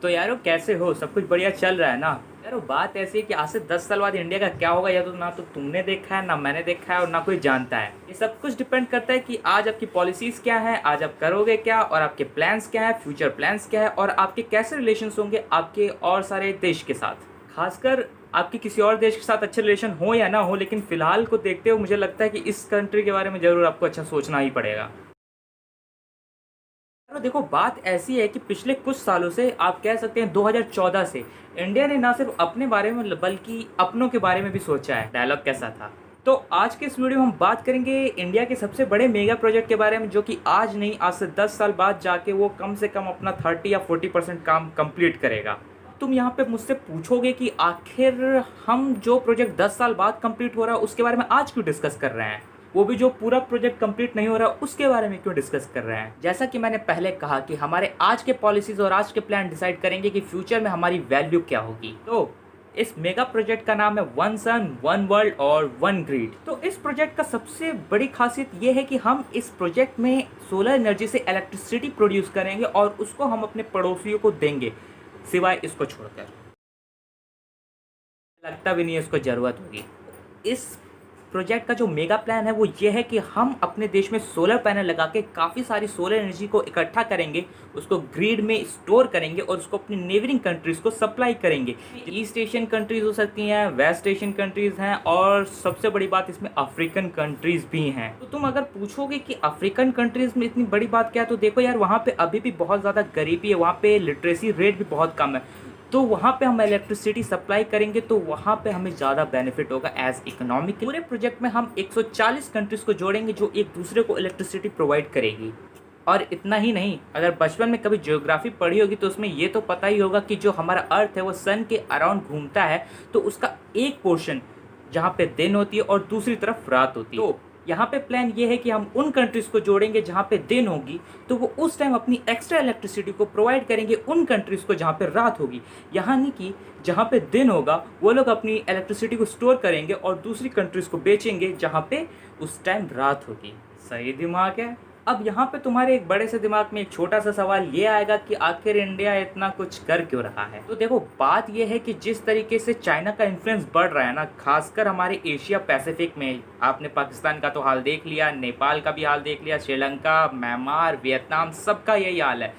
तो यारो कैसे हो? सब कुछ बढ़िया चल रहा है ना? यारो बात ऐसी है कि आज से 10 साल बाद इंडिया का क्या होगा या तो ना तो तुमने देखा है, ना मैंने देखा है और ना कोई जानता है। ये सब कुछ डिपेंड करता है कि आज आपकी पॉलिसीज़ क्या है, आज आप करोगे क्या और आपके प्लान्स क्या है, फ्यूचर प्लान्स क्या है और आपके कैसे रिलेशंस होंगे आपके और सारे देश के साथ। खासकर आपके किसी और देश के साथ अच्छे रिलेशन हो या ना हो, लेकिन फ़िलहाल को देखते हुए मुझे लगता है कि इस कंट्री के बारे में ज़रूर आपको अच्छा सोचना ही पड़ेगा। तो देखो बात ऐसी है कि पिछले कुछ सालों से आप कह सकते हैं 2014 से इंडिया ने ना सिर्फ अपने बारे में बल्कि अपनों के बारे में भी सोचा है। डायलॉग कैसा था? तो आज के इस वीडियो में हम बात करेंगे इंडिया के सबसे बड़े मेगा प्रोजेक्ट के बारे में, जो कि आज नहीं आज से 10 साल बाद जाके वो कम से कम अपना 30 या 40% काम कंप्लीट करेगा। तुम यहाँ पे मुझसे पूछोगे कि आखिर हम जो प्रोजेक्ट 10 साल बाद कंप्लीट हो रहा है उसके बारे में आज क्यों डिस्कस कर रहे हैं, वो भी जो पूरा प्रोजेक्ट कंप्लीट नहीं हो रहा उसके बारे में क्यों डिस्कस कर रहे हैं। जैसा कि मैंने पहले कहा कि हमारे आज के पॉलिसीज और आज के प्लान डिसाइड करेंगे कि फ्यूचर में हमारी वैल्यू क्या होगी। तो इस मेगा प्रोजेक्ट का नाम है वन सन वन वर्ल्ड और वन ग्रिड। तो इस प्रोजेक्ट का सबसे बड़ी खासियत ये है कि हम इस प्रोजेक्ट में सोलर एनर्जी से इलेक्ट्रिसिटी प्रोड्यूस करेंगे और उसको हम अपने पड़ोसियों को देंगे, सिवाय इसको छोड़कर। लगता भी नहीं है इसको ज़रूरत होगी। इस प्रोजेक्ट का जो मेगा प्लान है वो ये है कि हम अपने देश में सोलर पैनल लगा के काफ़ी सारी सोलर एनर्जी को इकट्ठा करेंगे, उसको ग्रिड में स्टोर करेंगे और उसको अपनी नेबरिंग कंट्रीज़ को सप्लाई करेंगे। ईस्ट एशियन कंट्रीज़ हो सकती हैं, वेस्ट एशियन कंट्रीज़ हैं और सबसे बड़ी बात इसमें अफ्रीकन कंट्रीज़ भी हैं। तो तुम अगर पूछोगे कि अफ्रीकन कंट्रीज़ में इतनी बड़ी बात क्या है, तो देखो यार वहाँ पर अभी भी बहुत ज़्यादा गरीबी है, वहाँ पर लिटरेसी रेट भी बहुत कम है। तो वहाँ पे हम इलेक्ट्रिसिटी सप्लाई करेंगे तो वहाँ पे हमें ज़्यादा बेनिफिट होगा एज इकोनॉमिक। पूरे प्रोजेक्ट में हम 140 कंट्रीज़ को जोड़ेंगे जो एक दूसरे को इलेक्ट्रिसिटी प्रोवाइड करेगी। और इतना ही नहीं, अगर बचपन में कभी ज्योग्राफी पढ़ी होगी तो उसमें ये तो पता ही होगा कि जो हमारा अर्थ है वो सन के अराउंड घूमता है, तो उसका एक पोर्शन जहाँ पे दिन होती है और दूसरी तरफ रात होती है। तो यहाँ पे प्लान ये है कि हम उन कंट्रीज़ को जोड़ेंगे जहाँ पे दिन होगी, तो वो उस टाइम अपनी एक्स्ट्रा इलेक्ट्रिसिटी को प्रोवाइड करेंगे उन कंट्रीज़ को जहाँ पे रात होगी। यहाँ नहीं कि जहाँ पे दिन होगा वो लोग अपनी इलेक्ट्रिसिटी को स्टोर करेंगे और दूसरी कंट्रीज़ को बेचेंगे जहाँ पे उस टाइम रात होगी। सही दिमाग है। अब यहाँ पे तुम्हारे एक बड़े से दिमाग में एक छोटा सा सवाल ये आएगा कि आखिर इंडिया इतना कुछ कर क्यों रहा है। तो देखो बात ये है कि जिस तरीके से चाइना का इन्फ्लुएंस बढ़ रहा है ना, खासकर हमारे एशिया पैसिफिक में, आपने पाकिस्तान का तो हाल देख लिया, नेपाल का भी हाल देख लिया, श्रीलंका, म्यांमार, वियतनाम, सबका यही हाल है।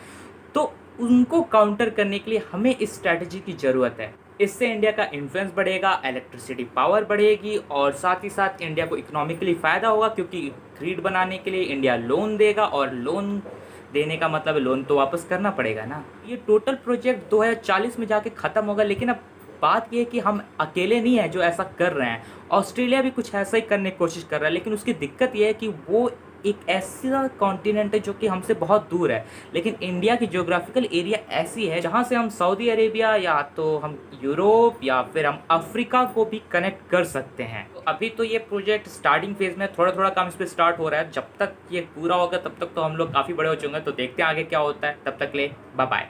तो उनको काउंटर करने के लिए हमें इस स्ट्रैटेजी की ज़रूरत है। इससे इंडिया का इन्फ्लुएंस बढ़ेगा, इलेक्ट्रिसिटी पावर बढ़ेगी और साथ ही साथ इंडिया को इकोनॉमिकली फ़ायदा होगा, क्योंकि ग्रिड बनाने के लिए इंडिया लोन देगा और लोन देने का मतलब लोन तो वापस करना पड़ेगा ना। ये टोटल प्रोजेक्ट 2040 में जाके ख़त्म होगा। लेकिन अब बात ये है कि हम अकेले नहीं हैं जो ऐसा कर रहे हैं। ऑस्ट्रेलिया भी कुछ ऐसा ही करने की कोशिश कर रहा है, लेकिन उसकी दिक्कत ये है कि वो एक ऐसा कॉन्टिनेंट है जो कि हमसे बहुत दूर है। लेकिन इंडिया की ज्योग्राफिकल एरिया ऐसी है जहाँ से हम सऊदी अरेबिया या तो हम यूरोप या फिर हम अफ्रीका को भी कनेक्ट कर सकते हैं। तो अभी तो ये प्रोजेक्ट स्टार्टिंग फेज में, थोड़ा थोड़ा काम इस पर स्टार्ट हो रहा है। जब तक ये पूरा होगा तब तक तो हम लोग काफ़ी बड़े हो चुके हैं। तो देखते हैं आगे क्या होता है। तब तक ले बाय बाय।